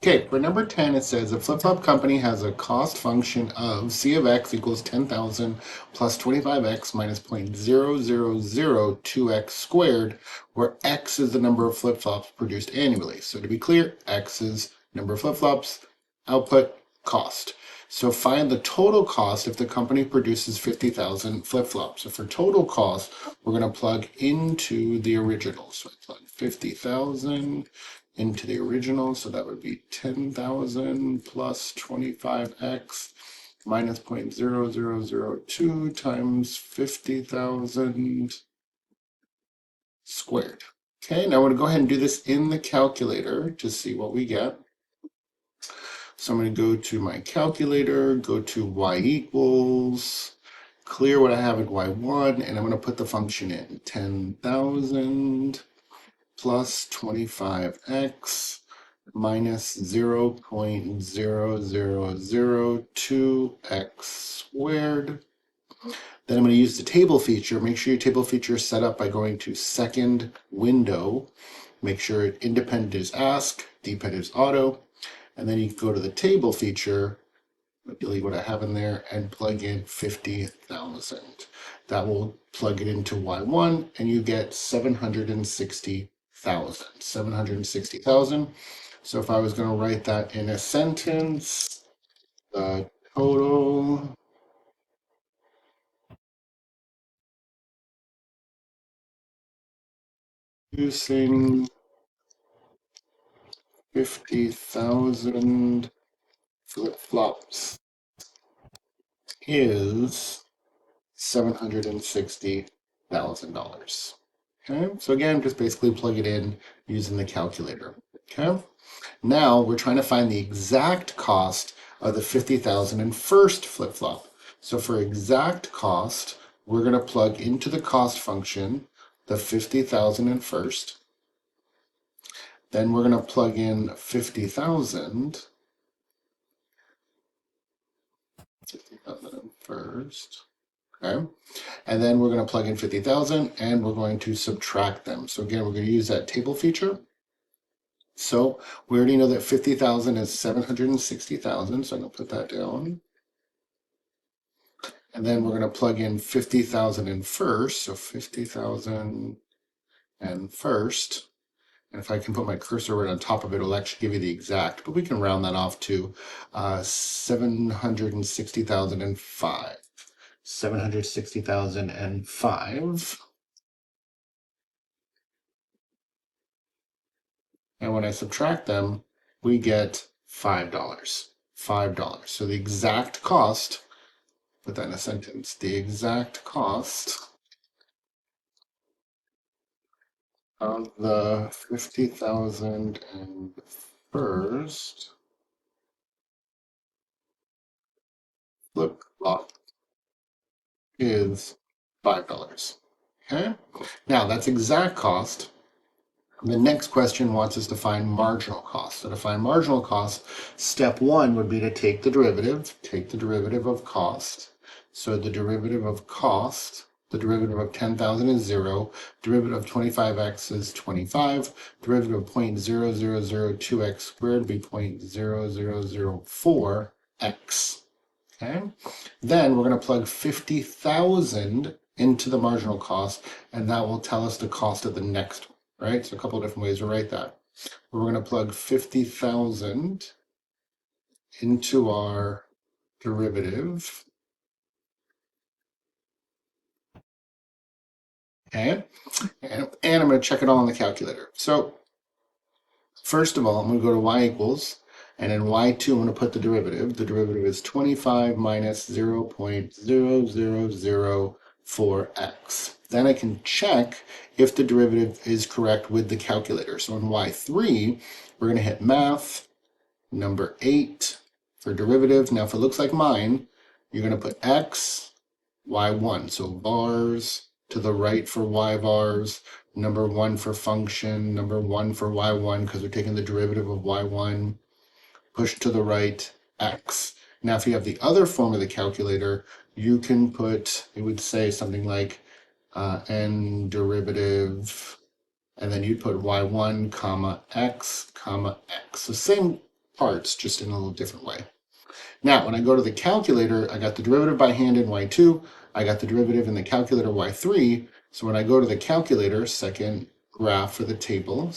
Okay, for number 10, it says a flip-flop company has a cost function of C of x equals 10,000 plus 25x minus 0.0002x squared, where x is the number of flip-flops produced annually. So to be clear, x is number of flip-flops, output, cost. So find the total cost if the company produces 50,000 flip-flops. So for total cost, we're going to plug into the original. So I plug 50,000 into the original, so that would be 10,000 plus 25x minus 0.0002 times 50,000 squared. Okay, now I'm going to go ahead and do this in the calculator to see what we get. So I'm going to go to my calculator, go to y equals, clear what I have at y1, and I'm going to put the function in 10,000 plus 25x minus 0.0002x squared. Then I'm going to use the table feature. Make sure your table feature is set up by going to second window. Make sure independent is ask, dependent is auto. And then you can go to the table feature, delete what I have in there, and plug in 50,000. That will plug it into Y1, and you get 760,000. So if I was going to write that in a sentence, the total using 50,000 flip-flops is $760,000. Okay, so again, just basically plug it in using the calculator. Okay, now we're trying to find the exact cost of the 50,000 in first flip-flop. So for exact cost, we're going to plug into the cost function the 50,000 in first. Then we're going to plug in 50,000 in first. Okay, and then we're going to plug in 50,000 and we're going to subtract them. So again, we're going to use that table feature. So we already know that 50,000 is 760,000, so I'm going to put that down. And then we're going to plug in 50,000 in first, so 50,000 and first. And if I can put my cursor right on top of it, it'll actually give you the exact, but we can round that off to 760,005. 760,005. And when I subtract them, we get $5. $5. So the exact cost, put that in a sentence, the exact cost of the 50,000 and first flip-flop is $5. Okay, now that's exact cost. The next question wants us to find marginal cost. So to find marginal cost, step one would be to take the derivative of cost. So the derivative of cost, the derivative of 10,000 is 0, derivative of 25x is 25, derivative of 0.0002x squared would be 0.0004x. Okay, then we're going to plug 50,000 into the marginal cost, and that will tell us the cost of the next one. Right, so a couple of different ways to write that. We're going to plug 50,000 into our derivative. Okay, and I'm going to check it all on the calculator. So first of all, I'm going to go to y equals, and in y2, I'm going to put the derivative. The derivative is 25 minus 0.0004x. Then I can check if the derivative is correct with the calculator. So in y3, we're going to hit math, number 8 for derivative. Now if it looks like mine, you're going to put x, y1. So bars to the right for y bars, number 1 for function, number 1 for y1 because we're taking the derivative of y1, push to the right, x. Now if you have the other form of the calculator, you can put, it would say something like n derivative, and then you'd put y1 comma x comma x. So same parts, just in a little different way. Now, when I go to the calculator, I got the derivative by hand in y2. I got the derivative in the calculator y3. So when I go to the calculator, second graph for the table,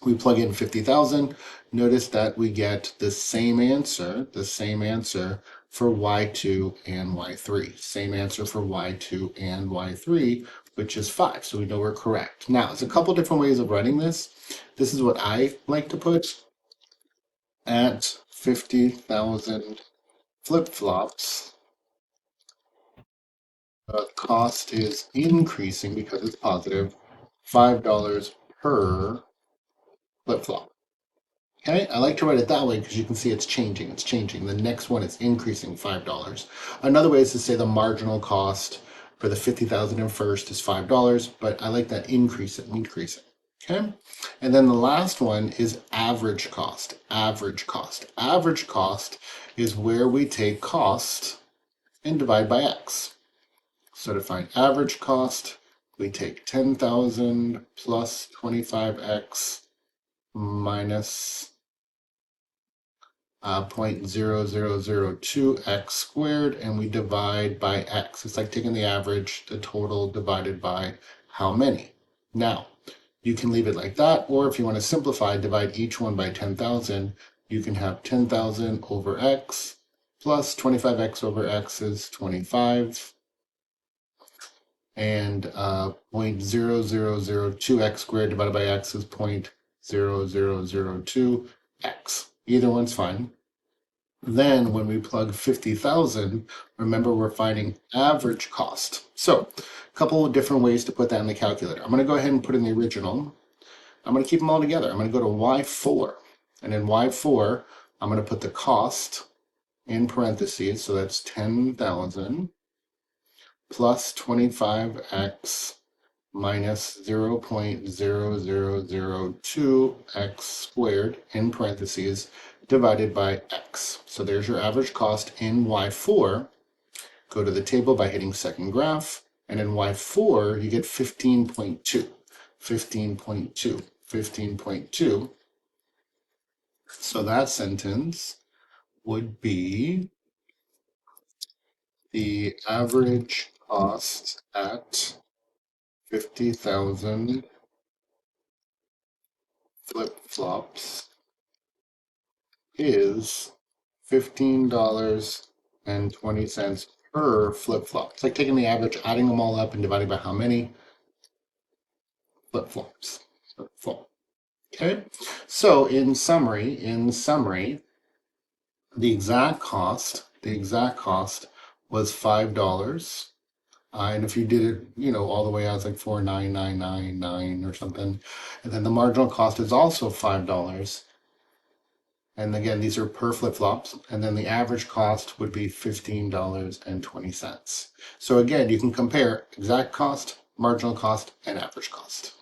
we plug in 50,000. Notice that we get the same answer for y2 and y3. Same answer for y2 and y3, which is 5. So we know we're correct. Now, there's a couple different ways of writing this. This is what I like to put. At 50,000 flip-flops, the cost is increasing because it's positive, $5 per flip-flop. Okay, I like to write it that way because you can see it's changing. The next one is increasing $5. Another way is to say the marginal cost for the 50,000 in first is $5, but I like that increasing. Okay, and then the last one is average cost. Average cost is where we take cost and divide by x. So to find average cost, we take 10,000 plus 25x minus 0.0002x squared, and we divide by x. It's like taking the average, the total divided by how many. Now, you can leave it like that, or if you want to simplify, divide each one by 10,000. You can have 10,000 over x plus 25x over x is 25, and 0.0002x squared divided by x is 0.0002x. Either one's fine. Then when we plug 50,000, remember we're finding average cost. So a couple of different ways to put that in the calculator. I'm going to go ahead and put in the original. I'm going to keep them all together. I'm going to go to y4. And in y4, I'm going to put the cost in parentheses. So that's 10,000 plus 25x minus 0.0002x squared in parentheses divided by x. So there's your average cost in y4. Go to the table by hitting second graph, and in y4 you get 15.2. 15.2. So that sentence would be the average cost at 50,000 flip-flops is $15.20 per flip-flop. It's like taking the average, adding them all up, and dividing by how many flip-flops. Okay, so in summary, the exact cost was $5. And if you did it, all the way out, it's like 4,999 or something. And then the marginal cost is also $5. And again, these are per flip-flops. And then the average cost would be $15.20. So again, you can compare exact cost, marginal cost, and average cost.